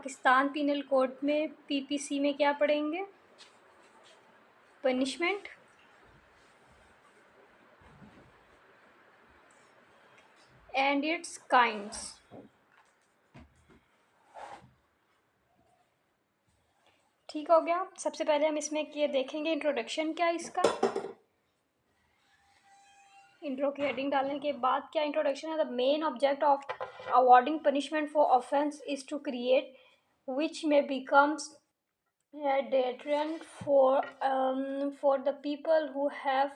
Pakistan penal code में PPC में क्या पढ़ेंगे? Punishment and it's kinds. ठीक हो गया। सबसे पहले हम इसमें ये देखेंगे इंट्रोडक्शन क्या है इसका। इंट्रो की हेडिंग डालने के बाद क्या इंट्रोडक्शन है? The main object of awarding punishment for offence is to create which may becomes deterrent for the people who have।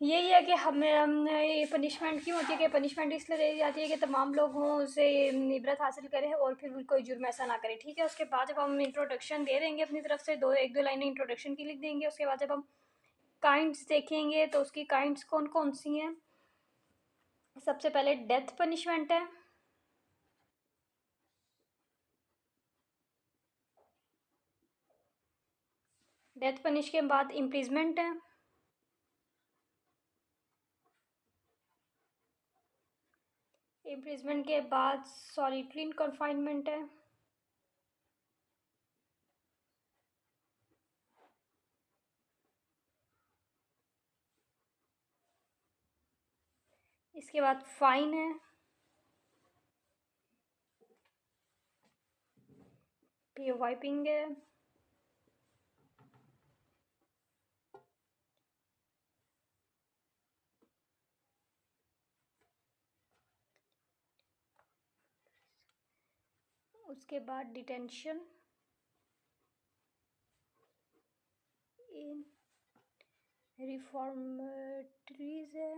यही है कि हमें ये पनिशमेंट क्यों होती है कि पनिशमेंट इसलिए दी जाती है कि तमाम लोग हों उसे इबरत हासिल करें और फिर कोई जुर्म ऐसा ना करे। ठीक है, उसके बाद जब हम इंट्रोडक्शन दे देंगे अपनी तरफ से एक दो लाइनें इंट्रोडक्शन की लिख देंगे। उसके बाद जब हम काइंड्स देखेंगे तो उसकी काइंड्स कौन कौन सी हैं। सबसे पहले डेथ पनिशमेंट है, डेथ पनिश के बाद इम्प्रिजमेंट है, इम्प्रिजमेंट के बाद सॉलिटरी कन्फाइनमेंट है, इसके बाद फाइन है, फिर वाइपिंग है, उसके बाद डिटेंशन इन रिफॉर्मेटरीज है,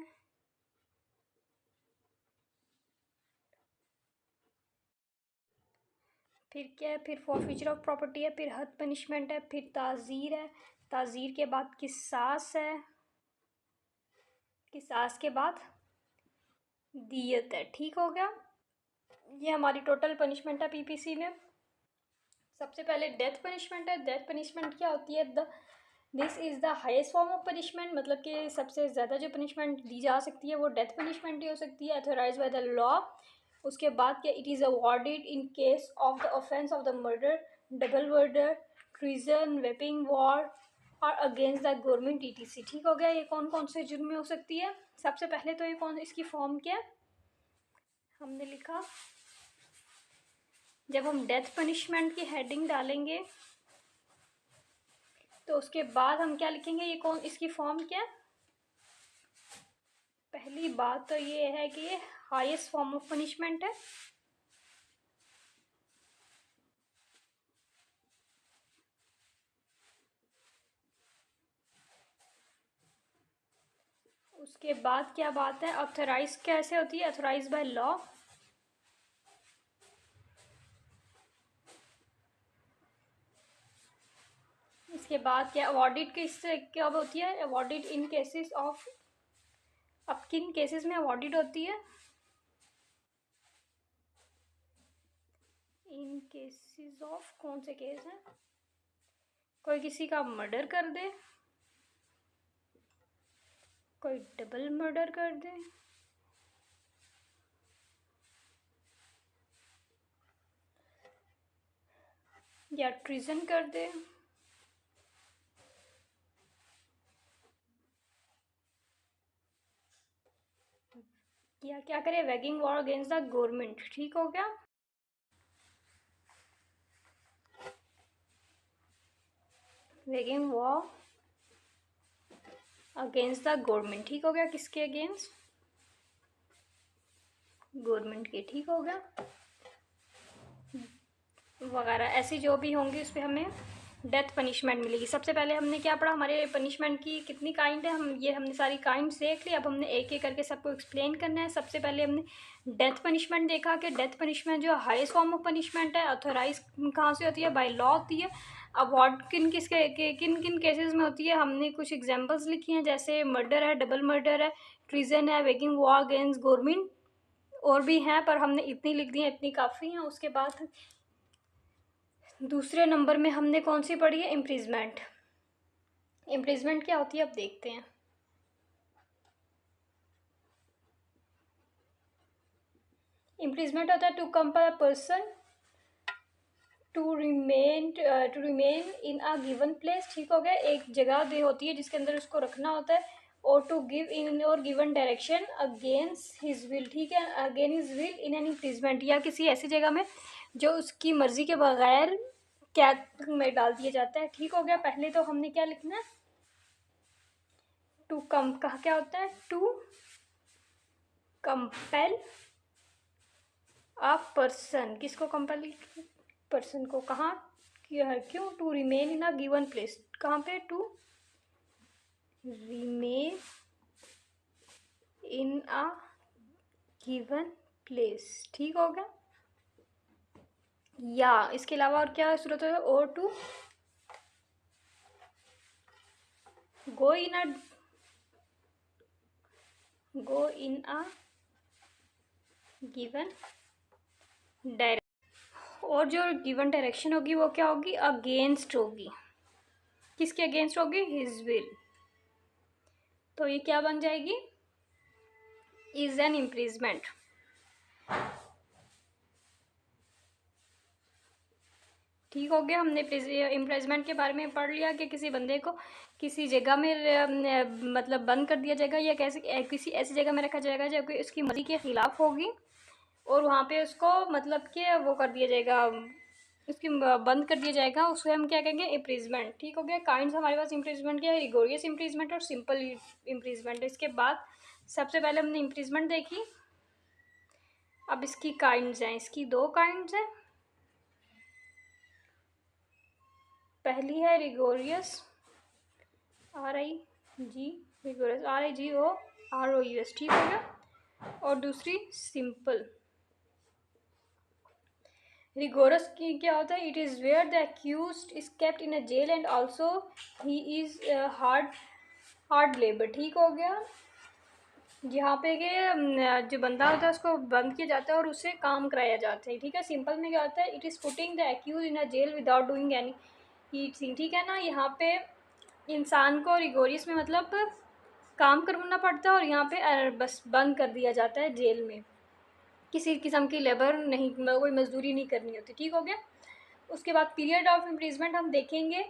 फिर क्या है, फिर फॉरफीचर ऑफ प्रॉपर्टी है, फिर हद पनिशमेंट है, फिर ताज़ीर है, ताज़ीर के बाद किसास है, किसास के बाद दियत है। ठीक हो गया, ये हमारी टोटल पनिशमेंट है पीपीसी में। सबसे पहले डेथ पनिशमेंट है। डेथ पनिशमेंट क्या होती है? This is the highest form of punishment, मतलब कि सबसे ज़्यादा जो पनिशमेंट दी जा सकती है वो डेथ पनिशमेंट ही हो सकती है, अथोराइज बाय द लॉ। उसके बाद क्या, it is awarded in case of the offence of the murder, double murder, treason, vaping war और अगेंस्ट द गवर्नमेंट ईटीसी। ठीक हो गया, ये कौन कौन से जुर्म में हो सकती है। सबसे पहले तो ये कौन, इसकी फॉर्म क्या हमने लिखा, जब हम डेथ पनिशमेंट की हेडिंग डालेंगे तो उसके बाद हम क्या लिखेंगे, ये कौन, इसकी फॉर्म क्या है। पहली बात तो ये है कि ये हाईएस्ट फॉर्म ऑफ पनिशमेंट है। उसके बाद क्या बात है, ऑथराइज कैसे होती है, ऑथराइज बाय लॉ। इसके बाद क्या, अवॉर्डेड किससे कब होती है, अवॉर्डेड इन केसेस ऑफ, अब किन केसेस में अवॉर्डेड होती है, इन केसेस ऑफ, कौन से केस हैं, कोई किसी का मर्डर कर दे, कोई डबल मर्डर कर दे, या ट्रीजन कर दे, या क्या करे, waging war against the government. ठीक हो गया, waging war against the government. ठीक हो गया, किसके अगेंस्ट, गवर्नमेंट के। ठीक हो गया, वगैरह ऐसी जो भी होंगी उस पर हमें डेथ पनिशमेंट मिलेगी। सबसे पहले हमने क्या पढ़ा, हमारे पनिशमेंट की कितनी काइंड है, हमने सारी काइंड्स देख ली। अब हमने एक एक करके सबको एक्सप्लेन करना है। सबसे पहले हमने डेथ पनिशमेंट देखा कि डेथ पनिशमेंट जो हाईएस्ट फॉर्म ऑफ पनिशमेंट है, ऑथोराइज कहाँ से होती है, बाय लॉ होती है। अवॉर्ड किन किन केसेस में होती है, हमने कुछ एग्जाम्पल्स लिखी हैं, जैसे मर्डर है, डबल मर्डर है, ट्रीजन है, वेगिंग वॉर अगेंस्ट गवर्नमेंट, और भी हैं पर हमने इतनी लिख दी हैं, इतनी काफ़ी हैं। उसके बाद दूसरे नंबर में हमने कौन सी पढ़ी है, इम्प्रिजमेंट। इम्प्रिजमेंट क्या होती है अब देखते हैं। इम्प्रिजमेंट होता है to compel a person to remain in a given place, ठीक हो गया, एक जगह दे होती है जिसके अंदर उसको रखना होता है, और टू गिव इन और given direction against his will, ठीक है, again his will in an imprisonment, या किसी ऐसी जगह में जो उसकी मर्जी के बगैर कैद में डाल दिया जाता है, ठीक हो गया। पहले तो हमने क्या लिखना है, टू कम कहा क्या होता है, टू कंपेल अ पर्सन, किसको कंपेल, पर्सन को, कहाँ किया है, क्यों, to remain in a given place, कहाँ पे, to remain in a given place, ठीक हो गया। या इसके अलावा और क्या सूरत है, और to go in a given direction, और जो गिवन डायरेक्शन होगी वो क्या होगी, अगेंस्ट होगी, किसके अगेंस्ट होगी, हिज विल, तो ये क्या बन जाएगी, इज एन इम्प्रिजमेंट। ठीक हो गया, हमने इम्प्रिजमेंट के बारे में पढ़ लिया कि किसी बंदे को किसी जगह में मतलब बंद कर दिया जाएगा, या कैसे किसी ऐसी जगह में रखा जाएगा जो कि उसकी मर्जी के खिलाफ होगी, और वहाँ पे उसको मतलब कि वो कर दिया जाएगा, उसकी बंद कर दिया जाएगा, उसको हम क्या कहेंगे, इम्प्रिजमेंट। ठीक हो गया, काइंड्स हमारे पास इम्प्रिजमेंट के, रिगोरियस इम्प्रिजमेंट और सिंपल इम्प्रिजमेंट। इसके बाद सबसे पहले हमने इम्प्रिजमेंट देखी, अब इसकी काइंड्स हैं, इसकी दो काइंड्स हैं। पहली है रिगोरियस, RIG, रिगोरियस RIGOROUS, ठीक हो गया, और दूसरी सिंपल। रिगोरस की क्या होता है, it is where the accused is kept in a jail and also he is hard labour, ठीक हो गया, यहाँ पे के जो बंदा होता है उसको बंद किया जाता है और उससे काम कराया जाता है, ठीक है। सिंपल में क्या होता है, it is putting the accuse in a jail without doing anything, ठीक है ना। यहाँ पे इंसान को रिगोरियस में मतलब काम करवाना पड़ता है, और यहाँ पे बस बंद कर दिया जाता है जेल में, किसी किस्म की लेबर नहीं, कोई मजदूरी नहीं करनी होती, ठीक हो गया। उसके बाद पीरियड ऑफ इम्प्रिजमेंट हम देखेंगे,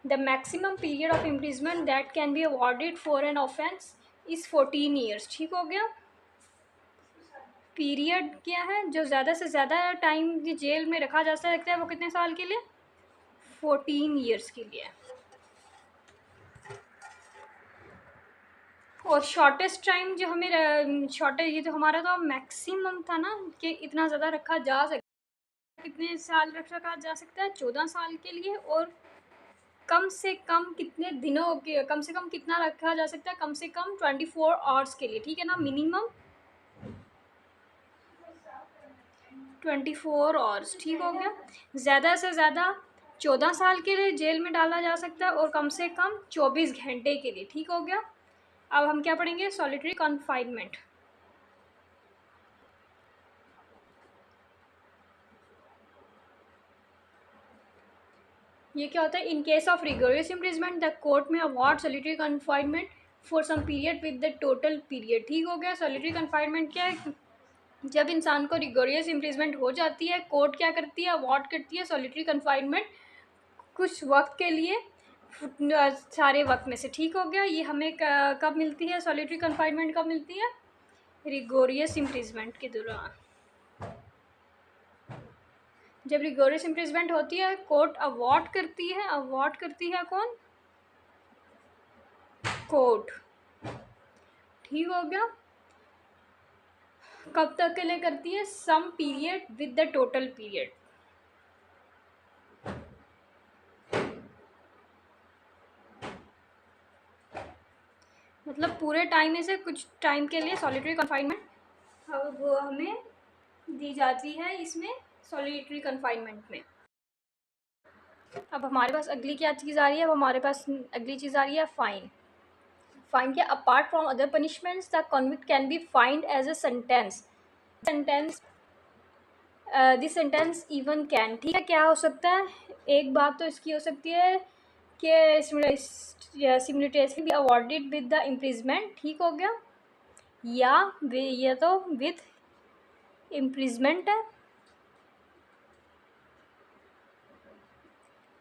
the maximum period of imprisonment that can be awarded for an offence is 14 years, ठीक हो गया। पीरियड क्या है, जो ज़्यादा से ज़्यादा टाइम जेल में रखा जा सकता है वो कितने साल के लिए, 14 ईयर्स के लिए। और शॉर्टेस्ट टाइम जो हमें शॉर्टेज, ये तो हमारा तो मैक्सिमम था ना कि इतना ज़्यादा रखा जा सकता, कितने साल रखा जा सकता है, 14 साल के लिए। और कम से कम कितने दिनों के, कम से कम कितना रखा जा सकता है, कम से कम 24 आवर्स के लिए, ठीक है ना, मिनिमम 24 आवर्स, ठीक हो गया। ज़्यादा से ज़्यादा 14 साल के लिए जेल में डाला जा सकता है, और कम से कम 24 घंटे के लिए, ठीक हो गया। अब हम क्या पढ़ेंगे, सॉलिटरी कन्फाइनमेंट। ये क्या होता है, in case of rigorous imprisonment the court may award solitary confinement for some period with the total period, ठीक हो गया। सॉलिटरी कन्फाइनमेंट क्या है, जब इंसान को रिगोरियस इम्प्रिजमेंट हो जाती है, कोर्ट क्या करती है, अवार्ड करती है सॉलिटरी कन्फाइनमेंट कुछ वक्त के लिए, सारे वक्त में से, ठीक हो गया। ये हमें कब मिलती है, सॉलिटरी कन्फाइनमेंट कब मिलती है, रिगोरियस इम्प्रिजमेंट के दौरान। जब रिगोरियस इम्प्रिजमेंट होती है, कोर्ट अवार्ड करती है, अवार्ड करती है कौन, कोर्ट, ठीक हो गया। कब तक के लिए करती है, some period with the total period, मतलब पूरे टाइम में से कुछ टाइम के लिए सॉलिटरी कन्फाइनमेंट वो हमें दी जाती है इसमें, सॉलिटरी कन्फाइनमेंट में। अब हमारे पास अगली क्या चीज़ आ रही है, अब हमारे पास अगली चीज़ आ रही है फाइन। फाइन क्या, apart from other punishments the convict can be fined as a sentence, this sentence even can, ठीक है, क्या हो सकता है, एक बात तो इसकी हो सकती है कि simultaneously be awarded with the imprisonment, ठीक हो गया, या ये तो विथ इम्प्रिजमेंट है,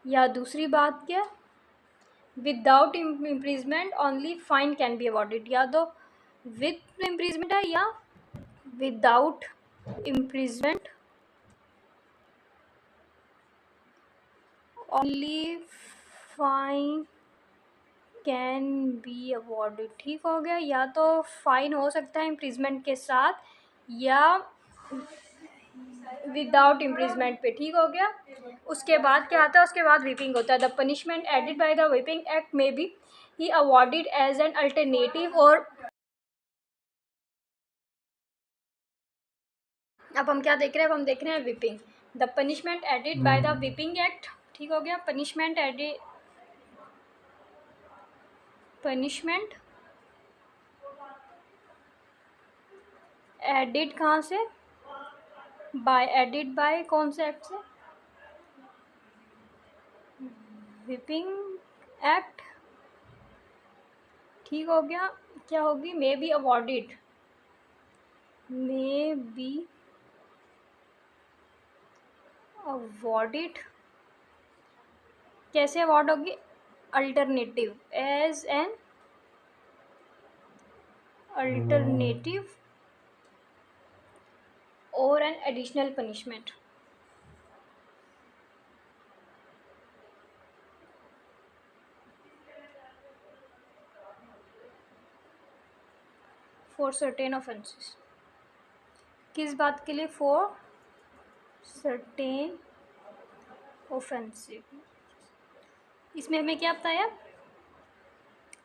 या दूसरी बात क्या, without imprisonment only fine can be awarded, या तो विथ इम्प्रीजमेंट है या without imprisonment only fine can be awarded. ठीक हो गया, या तो फाइन हो सकता है इम्प्रीजमेंट के साथ या विदाउट इम्प्रीजमेंट पे। ठीक हो गया, उसके बाद क्या आता है, उसके बाद व्हिपिंग होता है। The punishment added by the whipping act may be ही अवॉर्डेड एज एन अल्टरनेटिव, और अब हम क्या देख रहे हैं, अब हम देख रहे हैं whipping. The punishment added by the whipping act, ठीक हो गया, पनिशमेंट एडिड कहाँ से, बाय, एडिड बाय कौन से एक्ट से, व्हिपिंग एक्ट। ठीक हो गया, क्या होगी, may be awarded, may be awarded, कैसे अवॉर्ड होगी, अल्टरनेटिव, एज एन अल्टरनेटिव और an additional punishment for certain offences. किस बात के लिए, फॉर सर्टेन ऑफेंसिव। इसमें हमें क्या बताया,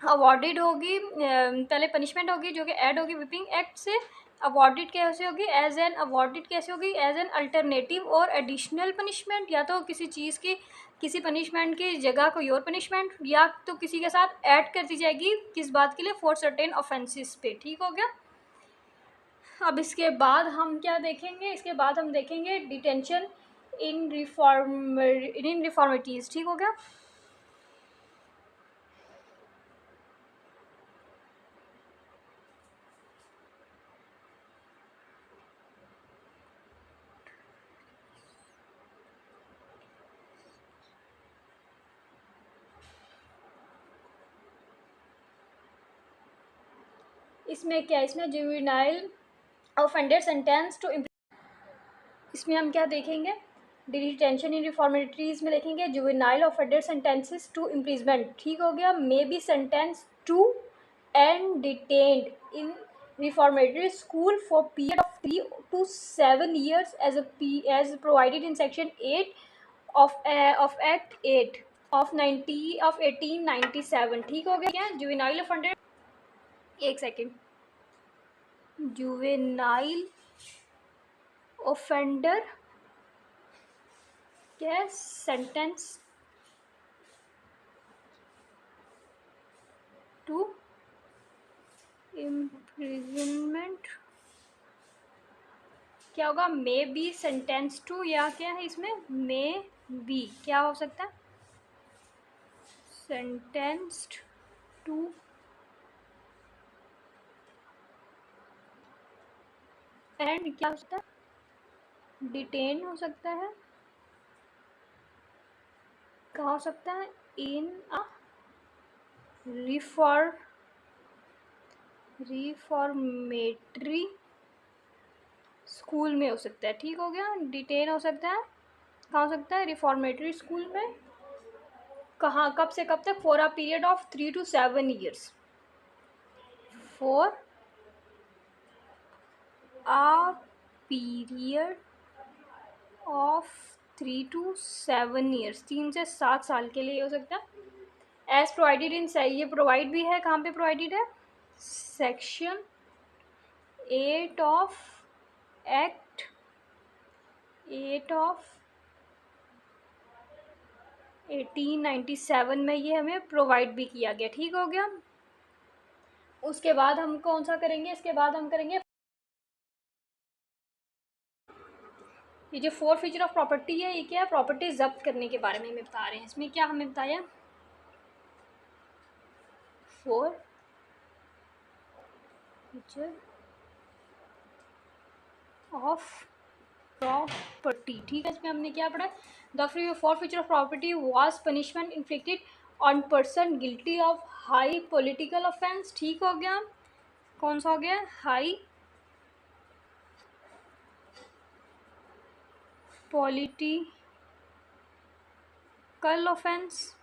अवॉर्डेड होगी, पहले पनिशमेंट होगी जो कि ऐड होगी व्हिपिंग एक्ट से। अवॉर्डेड कैसे होगी, एज एन, अवॉर्डेड कैसे होगी, एज एन अल्टरनेटिव और एडिशनल पनिशमेंट, या तो किसी चीज़ की, किसी पनिशमेंट की जगह कोई और पनिशमेंट, या तो किसी के साथ ऐड कर दी जाएगी, किस बात के लिए, फॉर सर्टेन ऑफेंसेस पे। ठीक हो गया, अब इसके बाद हम क्या देखेंगे, इसके बाद हम देखेंगे डिटेंशन इन रिफॉर्मिटीज़। ठीक हो गया, इसमें क्या, इसमें जुवेनाइल ऑफेंडर सेंटेंस टू, इसमें हम क्या देखेंगे, डिटेंशन इन रिफॉर्मेटरीज में देखेंगे juvenile offender sentences to imprisonment. ठीक हो गया, may be sentence to and detained in reformatory school for period of 3 to 7 years as provided in section 8 of Act 8 of 1897। ठीक हो गया, जुवेनाइल ऑफेंडर, एक सेकेंड, जुवेनाइल ऑफेंडर क्या, sentence to imprisonment, क्या होगा, मे बी सेंटेंस टू, या क्या है इसमें, मे बी क्या हो सकता है, सेंटेंस्ड टू, एंड क्या हो सकता है, डिटेन हो सकता है, क्या हो सकता है, इन अ रिफॉर्मेटरी स्कूल में हो सकता है। ठीक हो गया, डिटेन हो सकता है, कहाँ हो सकता है, रिफॉर्मेटरी स्कूल में, कहाँ, कब से कब तक, for a period of 3 to 7 years, for a period of 3 to 7 years, 3 से 7 साल के लिए हो सकता है। एज प्रोवाइडेड इन, ये प्रोवाइड भी है, कहाँ पे प्रोवाइडेड है, सेक्शन 8 ऑफ एक्ट 8 ऑफ 1897 में ये हमें प्रोवाइड भी किया गया। ठीक हो गया, उसके बाद हम कौन सा करेंगे, इसके बाद हम करेंगे ये जो 4 फीचर ऑफ प्रॉपर्टी है, ये क्या है, प्रॉपर्टी जब्त करने के बारे में हमें बता रहे हैं। इसमें क्या हमें बताया, 4 फीचर ऑफ प्रॉपर्टी। ठीक है, इसमें हमने क्या पढ़ा? The four feature of property was punishment inflicted on person guilty of high political offence. ठीक हो गया, कौन सा हो गया? High political offence.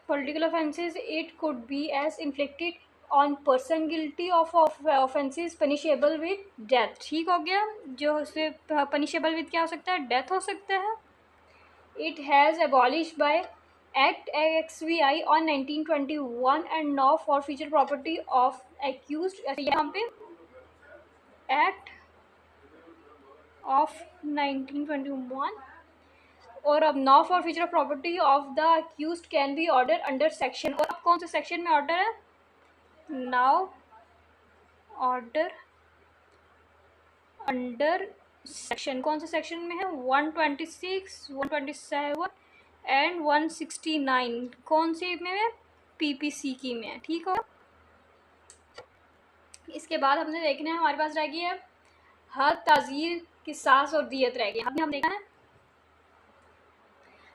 Political offences, it could be as inflicted on person guilty of offences punishable with death। ठीक हो गया, जो उससे punishable with क्या हो सकता है? death हो सकता है। It has abolished by Act XVI on 1921 and now forfeiture property of accused। यहाँ पे Act of 1921 और अब now for feature of property of the accused can be order under section. और अब कौन से सेक्शन में ऑर्डर है? नाउ ऑर्डर अंडर सेक्शन, कौन से सेक्शन में है? 126, 127 एंड 169। कौन सी में है? पीपीसी की में है। ठीक हो, इसके बाद हमने देखना है, हमारे पास रह गई है हद, ताज़ीर, किसास और दियत रह गई। हम देखना है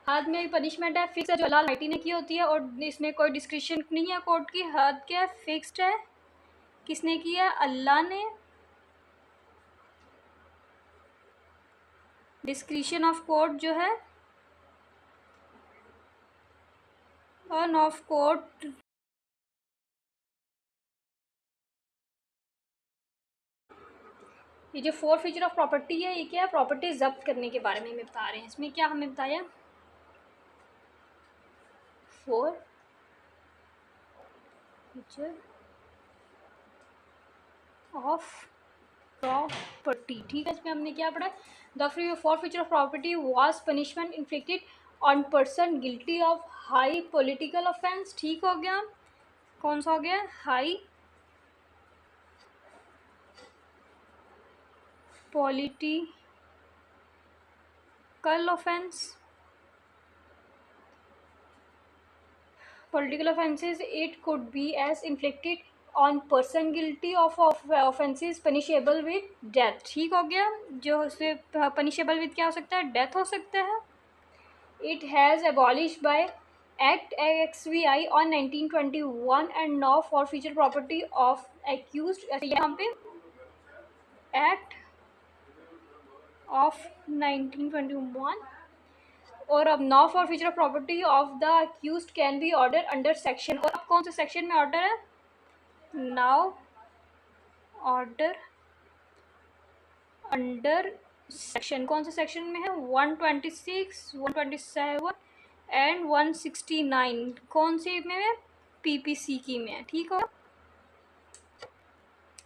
हद में पनिशमेंट है फिक्स है, जो अल्लाह अलमाइटी ने की होती है और इसमें कोई डिस्क्रिप्शन नहीं है कोर्ट की। हद क्या है? फिक्स्ड है। किसने की है? अल्लाह ने। डिस्क्रिप्शन ऑफ कोर्ट जो है ऑन ऑफ कोर्ट। ये जो फोर फीचर ऑफ प्रॉपर्टी है, ये क्या है? प्रॉपर्टी जब्त करने के बारे में हमें बता रहे हैं। इसमें क्या हमें बताया? Four feature of property. ठीक है, इसमें हमने क्या पढ़ा? The four feature of property was punishment inflicted on person guilty of high political offence. ठीक हो गया, कौन सा हो गया? High political offence. Political offences, it could be as inflicted on person guilty of offences punishable with death। ठीक हो गया, जो उससे punishable with क्या हो सकता है? death हो सकता है। It has abolished by Act XVI on 1921 and now forfeiture property of accused। यहाँ पे Act of 1921 और अब now for feature of property of the accused can be order under section. और अब कौन से सेक्शन में ऑर्डर है? नाउ ऑर्डर अंडर सेक्शन, कौन से सेक्शन में है? 126, 127 एंड 169। कौन सी में है? पीपीसी की में है। ठीक हो,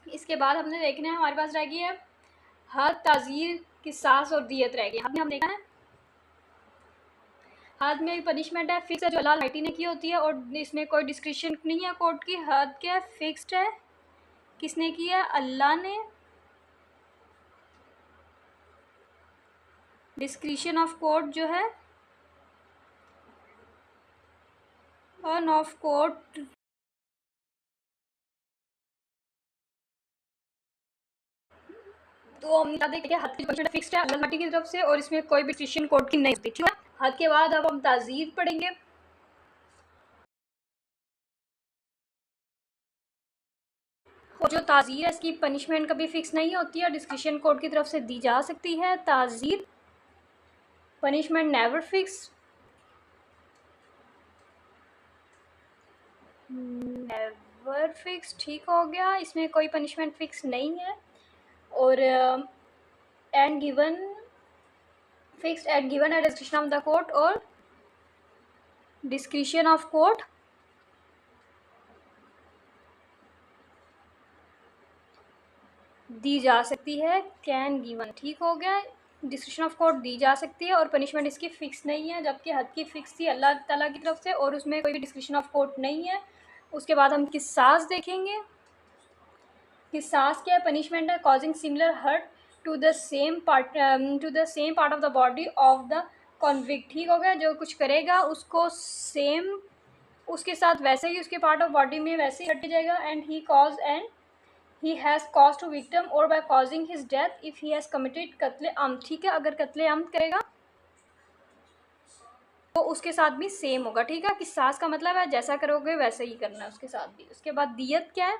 इसके बाद हमने देखना है, हमारे पास रह गई है हद, ताज़ीर, किसास और दियत रह गई। हम देखना है हद में पनिशमेंट है फिक्स है, जो अल्लाह अलमाइटी ने की होती है और इसमें कोई डिस्क्रिप्शन नहीं है कोर्ट की। हद क्या है? फिक्स्ड है। किसने की है? अल्लाह ने। डिस्क्रिप्शन ऑफ कोर्ट जो है ऑन ऑफ कोर्ट। तो हम याद है कि हद की पनिशमेंट फिक्स्ड है अल्लाह अलमाइटी की तरफ से और इसमें कोई भी डिस्क्रिप्शन कोर्ट की नहीं होती। ठीक है, हद के बाद अब हम ताज़ीर पढ़ेंगे। और जो ताज़ीर है, इसकी पनिशमेंट कभी फिक्स नहीं होती है, डिस्क्रिप्शन कोर्ट की तरफ से दी जा सकती है। ताज़ीर punishment never fix, never fix. ठीक हो गया, इसमें कोई पनिशमेंट फिक्स नहीं है। और and given fixed and given at description of the court और डिस्क्रिप्शन ऑफ कोर्ट दी जा सकती है। Can given. ठीक हो गया, डिस्क्रिप्शन ऑफ कोर्ट दी जा सकती है और पनिशमेंट इसकी फ़िक्स नहीं है, जबकि हद की फ़िक्स थी अल्लाह ताला की तरफ से और उसमें कोई भी डिस्क्रिप्शन ऑफ कोर्ट नहीं है। उसके बाद हम किसास देखेंगे। किसास क्या है? पनिशमेंट है causing similar hurt to the same part of the body of the convict. ठीक हो गया, जो कुछ करेगा उसको उसके साथ वैसे ही उसके पार्ट ऑफ बॉडी में वैसे ही हट जाएगा। And he cause and he has cause to victim or by causing his death if he has committed कत्ले आम। ठीक है, अगर कत्ले आम करेगा तो उसके साथ भी सेम होगा। ठीक है, किसास का मतलब है जैसा करोगे वैसे ही करना है उसके साथ भी। उसके बाद दियत क्या है?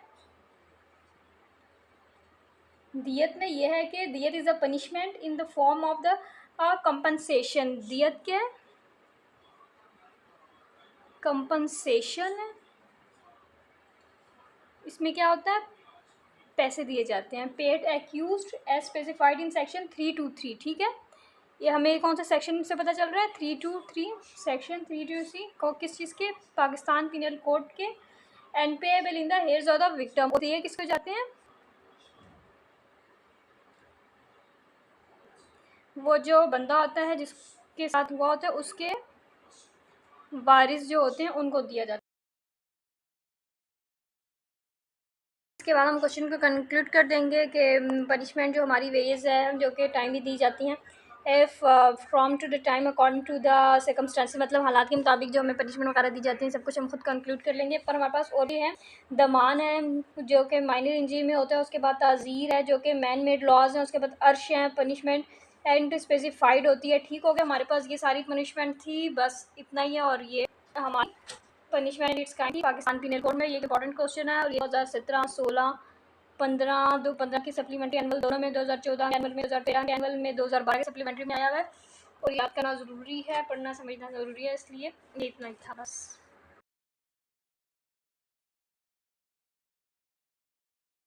दियत में ये है कि दियत is a punishment in the form of the compensation. दियत क्या है? कंपनसेशन है। इसमें क्या होता है? पैसे दिए जाते हैं। Paid accused as specified in section 323। ठीक है, ये हमें कौन सा सेक्शन से पता चल रहा है? 323 सेक्शन 323 को किस चीज़ के? पाकिस्तान पिनल कोड के। And payable in the hairs of the victim. तो ये किसको जाते हैं? वो जो बंदा होता है जिसके साथ हुआ होता है उसके वारिस जो होते हैं उनको दिया जाता है। इसके बाद हम क्वेश्चन को कंक्लूड कर देंगे कि पनिशमेंट जो हमारी वेज है जो कि टाइमली दी जाती हैं, if from to the time according to the circumstances, मतलब हालात के मुताबिक जो हमें पनिशमेंट वगैरह दी जाती हैं, सब कुछ हम खुद कंक्लूड कर लेंगे। पर हमारे पास और भी है। दमान है जो कि माइनर इंजरी में होता है। उसके बाद ताज़ीर है जो कि मैन मेड लॉज हैं। उसके बाद अर्श हैं पनिशमेंट एंड स्पेसिफाइड होती है। ठीक हो गया, हमारे पास ये सारी पनिशमेंट थी, बस इतना ही है। और ये हमारी punishment its kind Pakistan penal code में। ये इंपॉर्टेंट क्वेश्चन है और ये 2017, 16, 15, 2015 की सप्लीमेंट्री एनुअल दोनों में, 2014 के एनुअल में, 2013 के एनुअल में, 2012 के सप्लीमेंट्री में आया हुआ है। और याद करना ज़रूरी है, पढ़ना समझना ज़रूरी है, इसलिए ये इतना ही था बस।